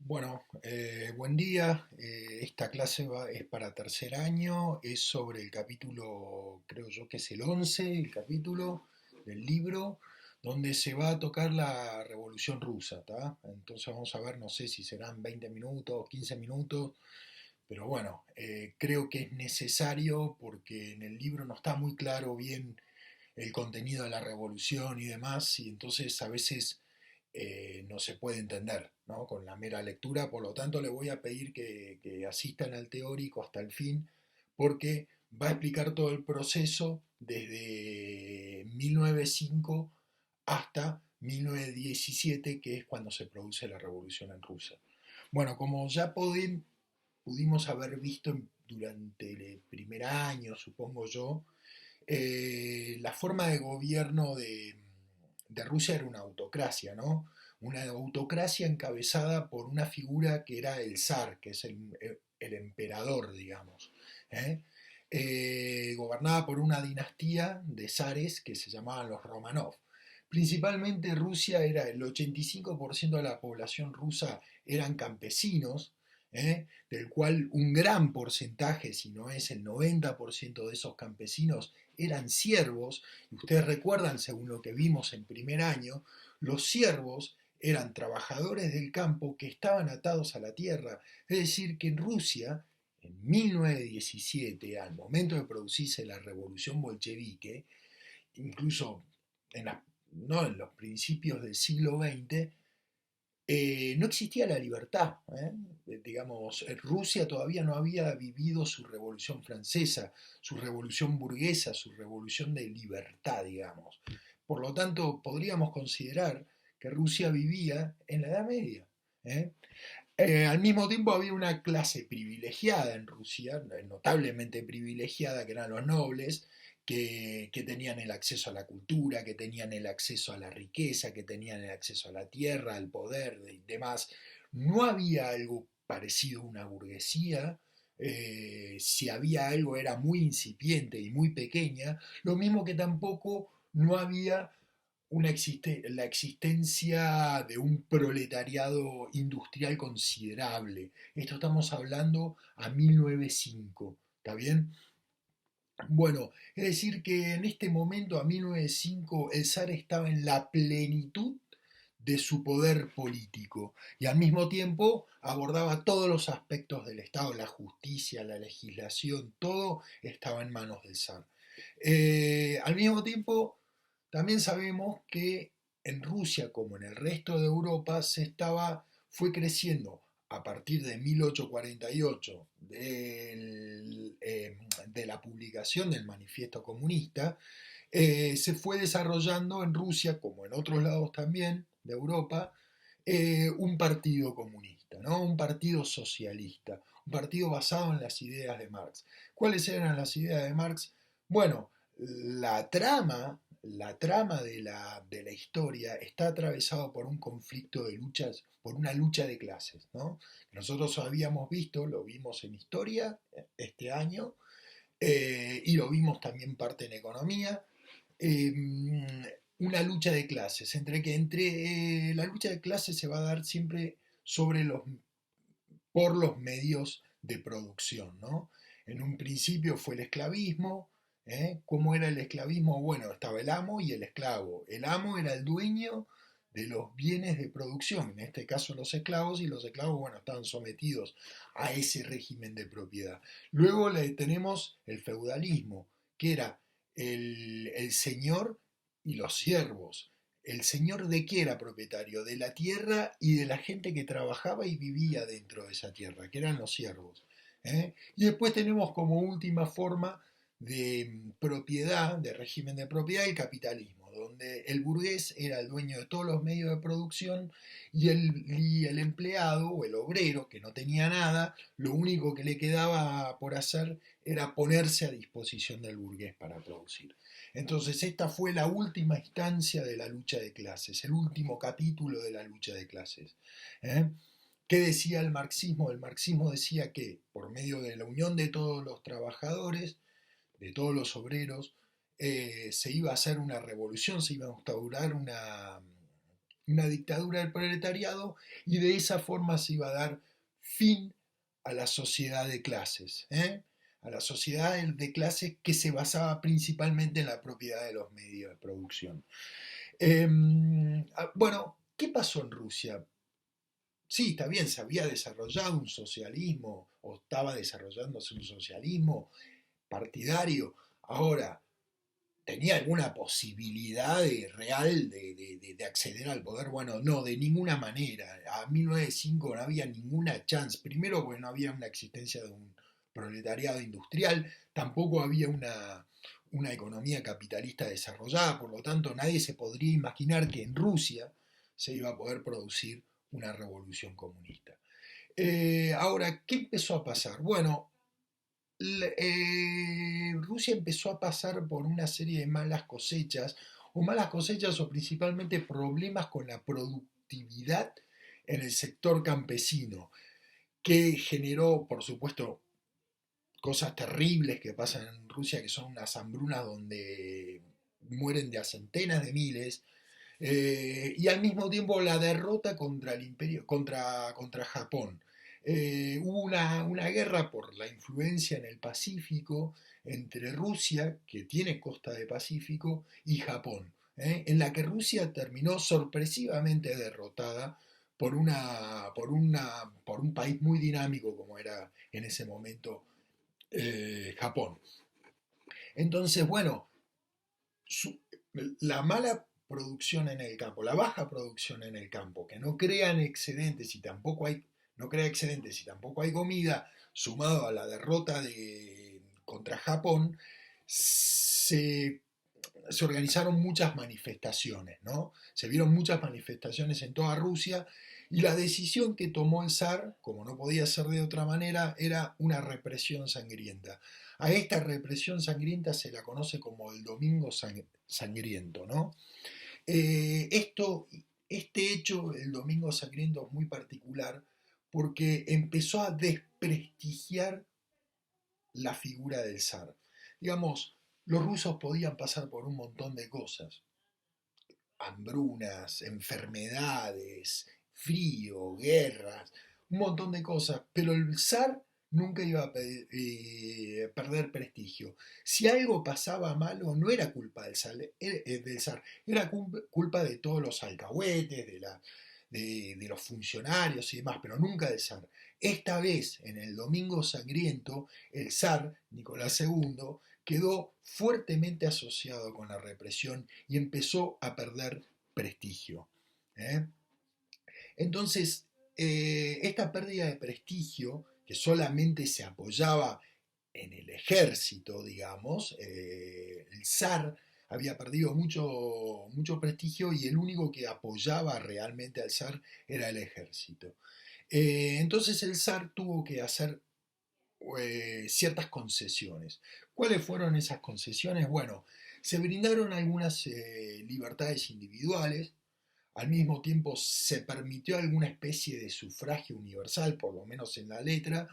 Buen día. Esta clase es para tercer año, es sobre el capítulo, creo yo que es el 11, el capítulo del libro, donde se va a tocar la Revolución Rusa, ¿tá? Entonces vamos a ver, no sé si serán 20 minutos, 15 minutos, pero bueno, creo que es necesario porque en el libro no está muy claro bien el contenido de la revolución y demás, y entonces a veces no se puede entender, ¿no? Con la mera lectura. Por lo tanto, le voy a pedir que asistan al teórico hasta el fin, porque va a explicar todo el proceso desde 1905 hasta 1917, que es cuando se produce la revolución en Rusia. Bueno, como ya pudimos haber visto durante el primer año, supongo yo, la forma de gobierno de Rusia era una autocracia, ¿no? Una autocracia encabezada por una figura que era el zar, que es el emperador, digamos. ¿eh? Gobernada por una dinastía de zares que se llamaban los Romanov. Principalmente Rusia era el 85% de la población rusa eran campesinos, del cual un gran porcentaje, si no es el 90% de esos campesinos, eran siervos. Y ustedes recuerdan, según lo que vimos en primer año, los siervos eran trabajadores del campo que estaban atados a la tierra. Es decir, que en Rusia, en 1917, al momento de producirse la revolución bolchevique, incluso en, no, en los principios del siglo XX, no existía la libertad. Digamos, Rusia todavía no había vivido su revolución francesa, su revolución burguesa, su revolución de libertad, digamos. Por lo tanto, podríamos considerar que Rusia vivía en la Edad Media. ¿eh? Al mismo tiempo había una clase privilegiada en Rusia, notablemente privilegiada, que eran los nobles, que tenían el acceso a la cultura, que tenían el acceso a la riqueza, que tenían el acceso a la tierra, al poder y demás. No había algo parecido a una burguesía. Si había algo era muy incipiente y muy pequeña, lo mismo que tampoco no había la existencia de un proletariado industrial considerable. Esto estamos hablando a 1905, ¿está bien? Bueno, es decir que en este momento, a 1905, el zar estaba en la plenitud de su poder político y al mismo tiempo abordaba todos los aspectos del Estado, la justicia, la legislación, todo estaba en manos del zar. Al mismo tiempo, también sabemos que en Rusia, como en el resto de Europa, fue creciendo a partir de 1848, de la publicación del Manifiesto Comunista. Se fue desarrollando en Rusia, como en otros lados también de Europa, un partido comunista, ¿no? Un partido socialista, un partido basado en las ideas de Marx. ¿Cuáles eran las ideas de Marx? Bueno, la trama de la historia está atravesado por un conflicto de luchas, por una lucha de clases, ¿no? Nosotros habíamos visto, lo vimos en historia este año, y lo vimos también parte en economía, eh, una lucha de clases, entre la lucha de clases se va a dar siempre por los medios de producción, ¿no? En un principio fue el esclavismo. ¿Cómo era el esclavismo? Bueno, estaba el amo y el esclavo. El amo era el dueño de los bienes de producción, en este caso los esclavos, y los esclavos, bueno, estaban sometidos a ese régimen de propiedad. Luego tenemos el feudalismo, que era el señor y los siervos. ¿El señor de qué era propietario? De la tierra y de la gente que trabajaba y vivía dentro de esa tierra, que eran los siervos. Y después tenemos como última forma de propiedad, de régimen de propiedad, el capitalismo, donde el burgués era el dueño de todos los medios de producción y el empleado o el obrero, que no tenía nada, lo único que le quedaba por hacer era ponerse a disposición del burgués para producir. Entonces esta fue la última instancia de la lucha de clases, el último capítulo de la lucha de clases. ¿eh? ¿Qué decía el marxismo? El marxismo decía que por medio de la unión de todos los trabajadores, de todos los obreros, se iba a hacer una revolución, se iba a instaurar una dictadura del proletariado, y de esa forma se iba a dar fin a la sociedad de clases, a la sociedad de clases que se basaba principalmente en la propiedad de los medios de producción. Bueno, ¿qué pasó en Rusia? Sí, está bien, se había desarrollado un socialismo, o estaba desarrollándose un socialismo partidario. Ahora, ¿tenía alguna posibilidad real de acceder al poder? Bueno, no, de ninguna manera. A 1905 no había ninguna chance. Primero, porque no había una existencia de un proletariado industrial, tampoco había una economía capitalista desarrollada, por lo tanto nadie se podría imaginar que en Rusia se iba a poder producir una revolución comunista. Ahora, ¿qué empezó a pasar? Bueno, Rusia empezó a pasar por una serie de malas cosechas o principalmente problemas con la productividad en el sector campesino, que generó, por supuesto, cosas terribles que pasan en Rusia, que son unas hambrunas donde mueren de a centenas de miles, y al mismo tiempo la derrota contra el imperio, contra Japón. Hubo una guerra por la influencia en el Pacífico entre Rusia, que tiene costa de Pacífico, y Japón, en la que Rusia terminó sorpresivamente derrotada por un país muy dinámico como era en ese momento Japón. Entonces, bueno, su- la mala producción en el campo, la baja producción en el campo, que no crean excedentes y tampoco hay, no crea excedentes y tampoco hay comida, sumado a la derrota contra Japón, se organizaron muchas manifestaciones, ¿no? Se vieron muchas manifestaciones en toda Rusia y la decisión que tomó el zar, como no podía ser de otra manera, era una represión sangrienta. A esta represión sangrienta se la conoce como el Domingo Sangriento, ¿no? Este hecho, el Domingo Sangriento, es muy particular porque empezó a desprestigiar la figura del zar. Digamos, los rusos podían pasar por un montón de cosas, hambrunas, enfermedades, frío, guerras, un montón de cosas, pero el zar nunca iba a perder prestigio. Si algo pasaba malo, no era culpa del zar, era culpa de todos los alcahuetes, de los funcionarios y demás, pero nunca del zar. Esta vez, en el Domingo Sangriento, el zar, Nicolás II, quedó fuertemente asociado con la represión y empezó a perder prestigio. ¿eh? Entonces, esta pérdida de prestigio, que solamente se apoyaba en el ejército, digamos, el zar había perdido mucho prestigio y el único que apoyaba realmente al zar era el ejército. Entonces el zar tuvo que hacer ciertas concesiones. ¿Cuáles fueron esas concesiones? Bueno, se brindaron algunas libertades individuales, al mismo tiempo se permitió alguna especie de sufragio universal, por lo menos en la letra,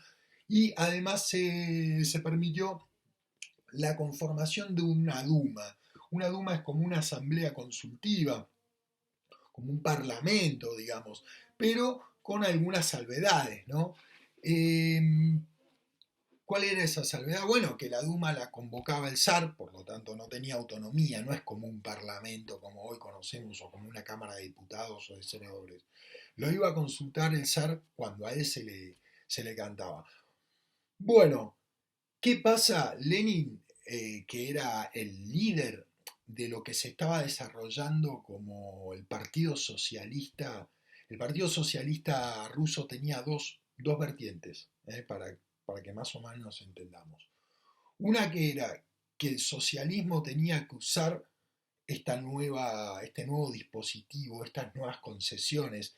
y además se permitió la conformación de una Duma. Una Duma es como una asamblea consultiva, como un parlamento, digamos, pero con algunas salvedades, ¿no? Eh, ¿Cuál era esa salvedad? Bueno, que la Duma la convocaba el zar, por lo tanto no tenía autonomía, no es como un parlamento como hoy conocemos o como una Cámara de Diputados o de Senadores. Lo iba a consultar el zar cuando a él se le cantaba. Bueno, ¿qué pasa? Lenin, que era el líder de lo que se estaba desarrollando como el Partido Socialista ruso tenía dos vertientes, para que más o menos nos entendamos. Una que era que el socialismo tenía que usar este nuevo dispositivo, estas nuevas concesiones,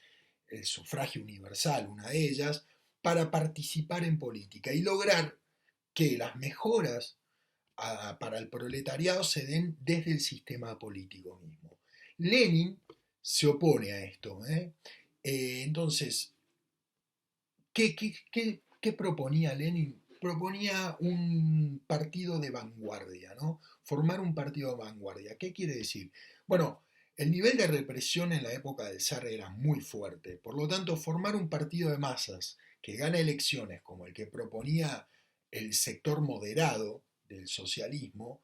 el sufragio universal, una de ellas, para participar en política y lograr que las mejoras para el proletariado se den desde el sistema político mismo. Lenin se opone a esto. Entonces, ¿qué proponía Lenin? Proponía un partido de vanguardia, ¿no? Formar un partido de vanguardia. ¿Qué quiere decir? Bueno, El nivel de represión en la época del zar era muy fuerte, por lo tanto formar un partido de masas que gana elecciones como el que proponía el sector moderado del socialismo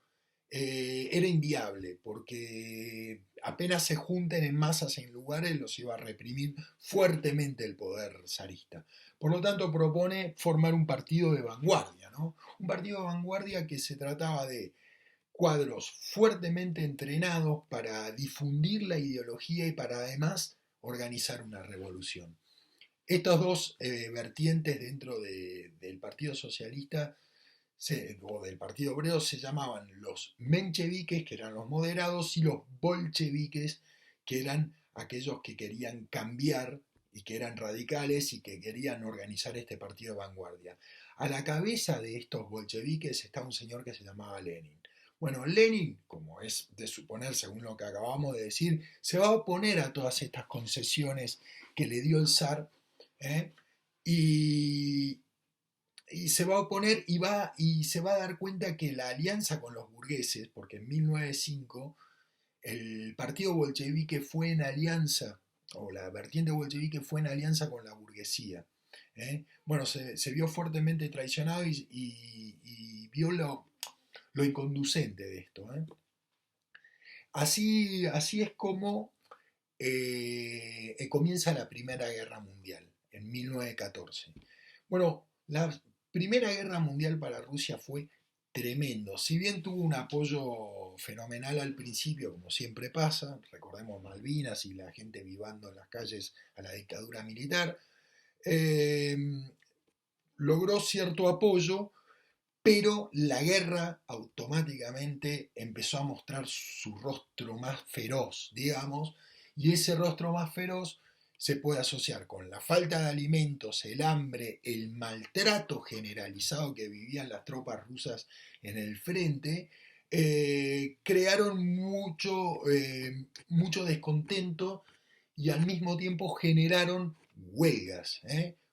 era inviable, porque apenas se junten en masas en lugares los iba a reprimir fuertemente el poder zarista. Por lo tanto propone formar un partido de vanguardia, ¿no? Un partido de vanguardia que se trataba de cuadros fuertemente entrenados para difundir la ideología y para además organizar una revolución. Estos dos vertientes dentro del Partido Socialista o del Partido Obrero se llamaban los mencheviques, que eran los moderados, y los bolcheviques, que eran aquellos que querían cambiar y que eran radicales y que querían organizar este partido de vanguardia. A la cabeza de estos bolcheviques está un señor que se llamaba Lenin. Bueno, Lenin, como es de suponer según lo que acabamos de decir, se va a oponer a todas estas concesiones que le dio el zar, ¿eh? y, y se va a oponer y se va a dar cuenta que la alianza con los burgueses, porque en 1905 el partido bolchevique fue en alianza, o la vertiente bolchevique fue en alianza con la burguesía. Bueno, se vio fuertemente traicionado y vio lo inconducente de esto. Así es como comienza la Primera Guerra Mundial, en 1914. Bueno, la Primera Guerra Mundial para Rusia fue tremendo. Si bien tuvo un apoyo fenomenal al principio, como siempre pasa, recordemos Malvinas y la gente vivando en las calles a la dictadura militar, eh, logró cierto apoyo, pero la guerra automáticamente empezó a mostrar su rostro más feroz, digamos, y ese rostro más feroz se puede asociar con la falta de alimentos, el hambre, el maltrato generalizado que vivían las tropas rusas en el frente, crearon mucho descontento y al mismo tiempo generaron huelgas.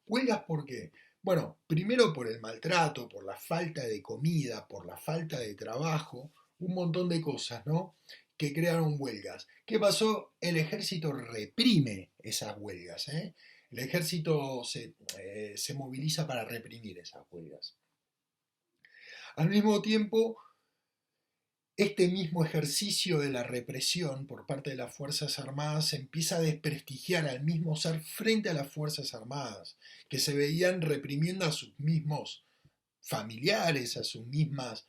¿Huelgas por qué? Bueno, primero por el maltrato, por la falta de comida, por la falta de trabajo, un montón de cosas, ¿no? Que crearon huelgas. ¿Qué pasó? El ejército reprime esas huelgas. El ejército se moviliza para reprimir esas huelgas. Al mismo tiempo, este mismo ejercicio de la represión por parte de las Fuerzas Armadas empieza a desprestigiar al mismo zar frente a las Fuerzas Armadas, que se veían reprimiendo a sus mismos familiares, a sus mismas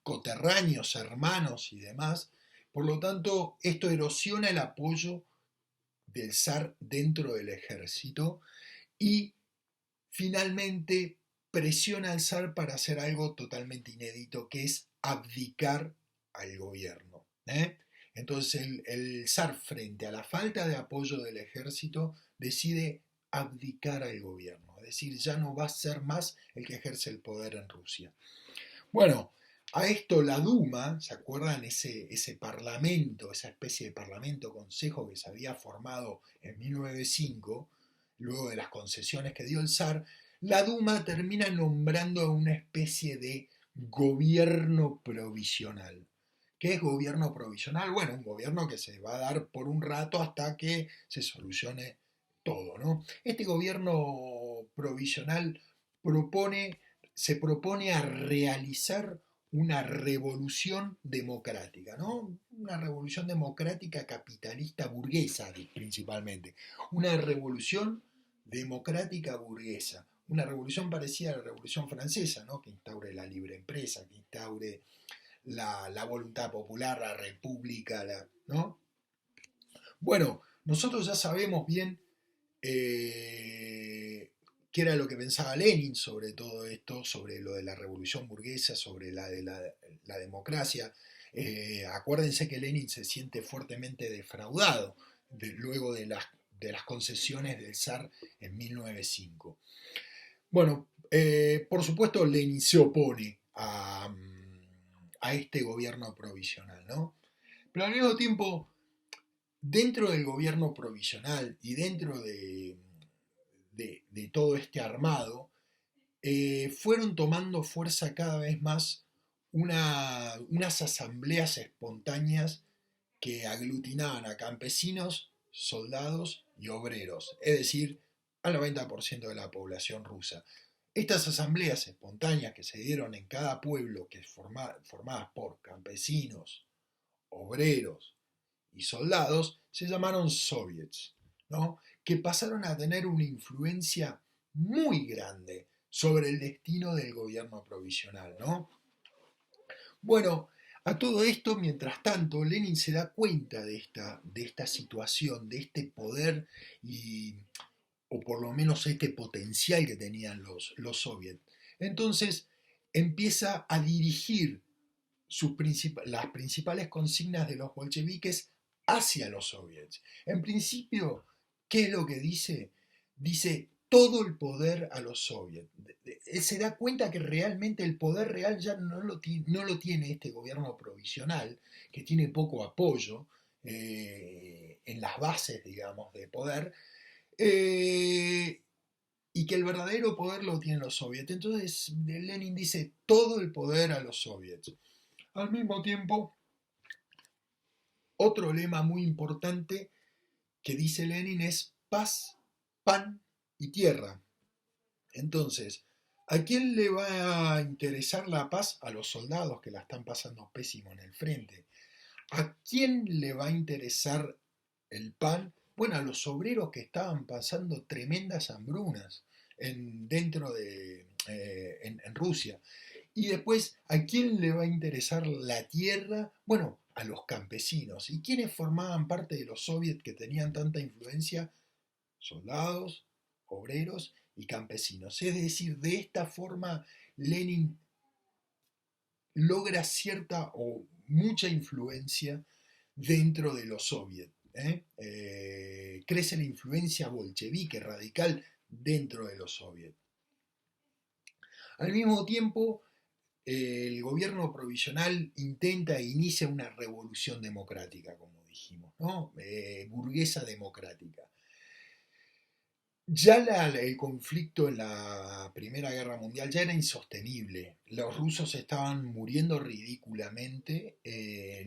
coterráneos, hermanos y demás. Por lo tanto, esto erosiona el apoyo del zar dentro del ejército y finalmente presiona al zar para hacer algo totalmente inédito, que es abdicar al gobierno. Entonces el zar, frente a la falta de apoyo del ejército, decide abdicar al gobierno, es decir, ya no va a ser más el que ejerce el poder en Rusia. Bueno, a esto la Duma, ¿se acuerdan ese parlamento, esa especie de parlamento consejo que se había formado en 1905, luego de las concesiones que dio el zar? La Duma termina nombrando a una especie de gobierno provisional. ¿Qué es gobierno provisional? Bueno, un gobierno que se va a dar por un rato hasta que se solucione todo, ¿no? Este gobierno provisional se propone a realizar una revolución democrática, ¿no? Una revolución democrática capitalista burguesa principalmente. Una revolución democrática burguesa. Una revolución parecida a la Revolución Francesa, ¿no? Que instaure la libre empresa, que instaure la voluntad popular, la república, ¿no? Bueno, nosotros ya sabemos bien qué era lo que pensaba Lenin sobre todo esto, sobre lo de la revolución burguesa, sobre la democracia. Acuérdense que Lenin se siente fuertemente defraudado luego de las concesiones del zar en 1905. Bueno, por supuesto Lenin se opone a este gobierno provisional, ¿no? Pero al mismo tiempo, dentro del gobierno provisional y dentro de todo este armado, fueron tomando fuerza cada vez más unas asambleas espontáneas que aglutinaban a campesinos, soldados y obreros, es decir, al 90% de la población rusa. Estas asambleas espontáneas que se dieron en cada pueblo, formadas por campesinos, obreros y soldados, se llamaron soviets, ¿no? Que pasaron a tener una influencia muy grande sobre el destino del gobierno provisional, ¿no? Bueno, a todo esto, mientras tanto, Lenin se da cuenta de esta situación, de este poder o por lo menos este potencial que tenían los soviets. Entonces empieza a dirigir las principales consignas de los bolcheviques hacia los soviets. En principio, ¿qué es lo que dice? Dice todo el poder a los soviets. Él se da cuenta que realmente el poder real ya no lo tiene este gobierno provisional, que tiene poco apoyo en las bases, digamos, de poder, eh, y que el verdadero poder lo tienen los soviets. Entonces Lenin dice todo el poder a los soviets. Al mismo tiempo, otro lema muy importante que dice Lenin es paz, pan y tierra. Entonces, ¿a quién le va a interesar la paz? A los soldados que la están pasando pésimo en el frente. ¿A quién le va a interesar el pan? Bueno, a los obreros que estaban pasando tremendas hambrunas en Rusia. Y después, ¿a quién le va a interesar la tierra? Bueno, a los campesinos. ¿Y quiénes formaban parte de los soviets que tenían tanta influencia? Soldados, obreros y campesinos. Es decir, de esta forma Lenin logra cierta o mucha influencia dentro de los soviets. Crece la influencia bolchevique radical dentro de los soviets. Al mismo tiempo, el gobierno provisional intenta e inicia una revolución democrática, como dijimos, ¿no? Burguesa democrática. Ya el conflicto en la Primera Guerra Mundial ya era insostenible. Los rusos estaban muriendo ridículamente,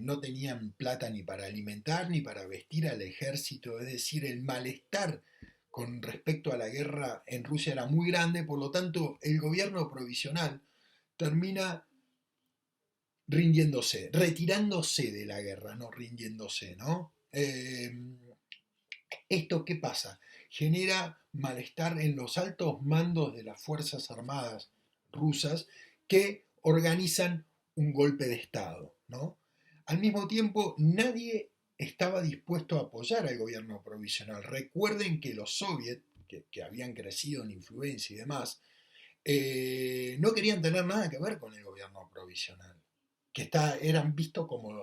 no tenían plata ni para alimentar ni para vestir al ejército, es decir, el malestar con respecto a la guerra en Rusia era muy grande, por lo tanto el gobierno provisional termina rindiéndose, retirándose de la guerra, no rindiéndose, ¿no? ¿Esto qué pasa? Genera malestar en los altos mandos de las Fuerzas Armadas rusas que organizan un golpe de Estado, ¿no? Al mismo tiempo, nadie estaba dispuesto a apoyar al gobierno provisional. Recuerden que los soviets, que habían crecido en influencia y demás, no querían tener nada que ver con el gobierno provisional, que eran vistos como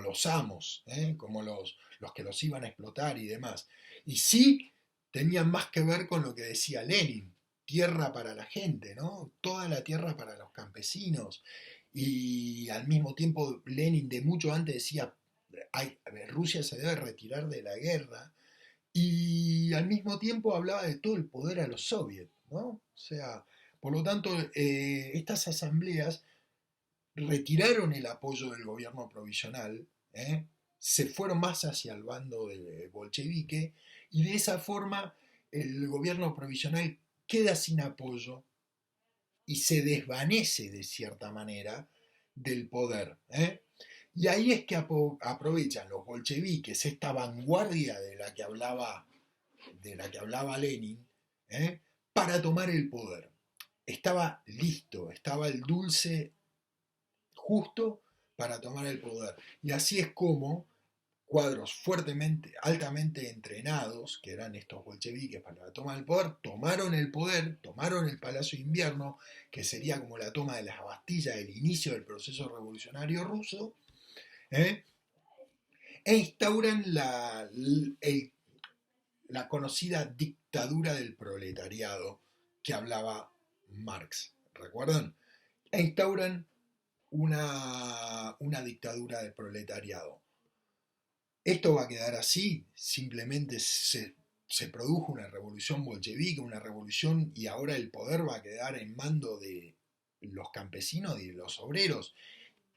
los amos, como los que los iban a explotar y demás. Y sí tenían más que ver con lo que decía Lenin, tierra para la gente, ¿no? Toda la tierra para los campesinos. Y al mismo tiempo Lenin de mucho antes decía, Rusia se debe retirar de la guerra. Y al mismo tiempo hablaba de todo el poder a los soviets, ¿no? O sea, por lo tanto, estas asambleas retiraron el apoyo del gobierno provisional, se fueron más hacia el bando del bolchevique y de esa forma el gobierno provisional queda sin apoyo y se desvanece de cierta manera del poder. Y ahí es que aprovechan los bolcheviques esta vanguardia de la que hablaba Lenin, para tomar el poder. Estaba listo, estaba el dulce justo para tomar el poder. Y así es como cuadros fuertemente, altamente entrenados, que eran estos bolcheviques para la toma del poder, tomaron el poder, tomaron el Palacio de Invierno, que sería como la toma de las Bastillas, el inicio del proceso revolucionario ruso, ¿eh? E instauran la conocida dictadura del proletariado que hablaba Marx. ¿Recuerdan? E instauran una dictadura del proletariado. Esto va a quedar así, simplemente se produjo una revolución bolchevique, una revolución, y ahora el poder va a quedar en mando de los campesinos y de los obreros.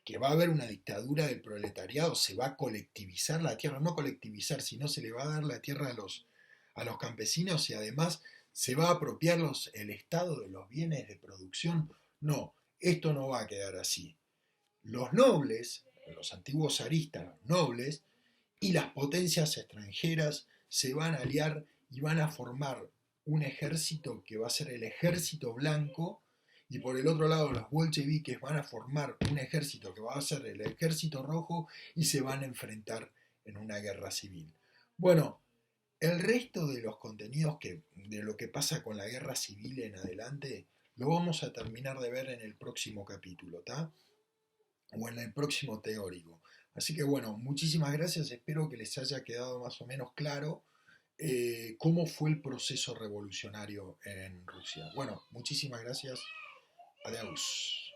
que va a haber una dictadura del proletariado, se va a colectivizar la tierra, no colectivizar, sino se le va a dar la tierra a los campesinos y además se va a apropiar el Estado de los bienes de producción. No, esto no va a quedar así. Los nobles, los antiguos zaristas, los nobles, y las potencias extranjeras se van a aliar y van a formar un ejército que va a ser el ejército blanco, y por el otro lado los bolcheviques van a formar un ejército que va a ser el ejército rojo y se van a enfrentar en una guerra civil. Bueno, el resto de los contenidos de lo que pasa con la guerra civil en adelante lo vamos a terminar de ver en el próximo capítulo, ¿está? O en el próximo teórico. Así que bueno, muchísimas gracias, espero que les haya quedado más o menos claro cómo fue el proceso revolucionario en Rusia. Bueno, muchísimas gracias, adiós.